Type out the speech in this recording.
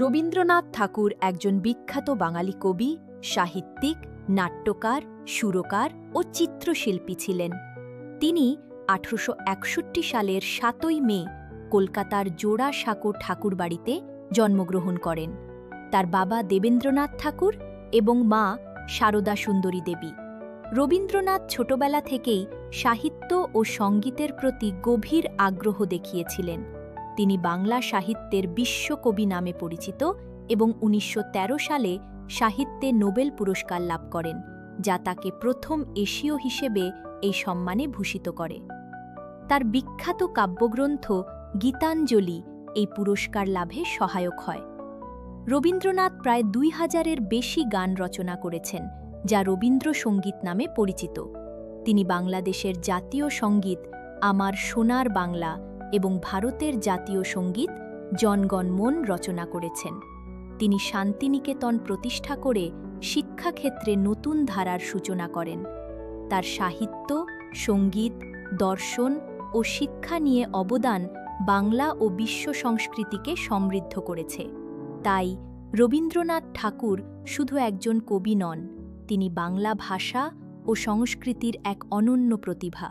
রবীন্দ্রনাথ ঠাকুর একজন বিখ্যাত বাঙালি কবি, সাহিত্যিক, নাট্যকার, সুরকার ও চিত্রশিল্পী ছিলেন। তিনি 1861 সালের 7ই মে কলকাতার জোড়াসাঁকো ঠাকুরবাড়িতে জন্মগ্রহণ করেন। তার বাবা দেবেন্দ্রনাথ ঠাকুর এবং মা সারদা সুন্দরী দেবী। রবীন্দ্রনাথ ছোটবেলা থেকেই সাহিত্য ও সঙ্গীতের প্রতি গভীর আগ্রহ দেখিয়েছিলেন। তিনি বাংলা সাহিত্যের বিশ্বকবি নামে পরিচিত এবং 1913 সালে সাহিত্যে নোবেল পুরস্কার লাভ করেন, যা তাকে প্রথম এশীয় হিসেবে এই সম্মানে ভূষিত করে। তার বিখ্যাত কাব্যগ্রন্থ গীতাঞ্জলি এই পুরস্কার লাভে সহায়ক হয়। রবীন্দ্রনাথ প্রায় 2000-এর বেশি গান রচনা করেছেন, যা রবীন্দ্রসঙ্গীত নামে পরিচিত। তিনি বাংলাদেশের জাতীয় সঙ্গীত আমার সোনার বাংলা এবং ভারতের জাতীয় সঙ্গীত জনগণ মন রচনা করেছেন। তিনি শান্তিনিকেতন প্রতিষ্ঠা করে শিক্ষাক্ষেত্রে নতুন ধারার সূচনা করেন। তার সাহিত্য, সঙ্গীত, দর্শন ও শিক্ষা নিয়ে অবদান বাংলা ও বিশ্ব সংস্কৃতিকে সমৃদ্ধ করেছে। তাই রবীন্দ্রনাথ ঠাকুর শুধু একজন কবি নন, তিনি বাংলা ভাষা ও সংস্কৃতির এক অনন্য প্রতিভা।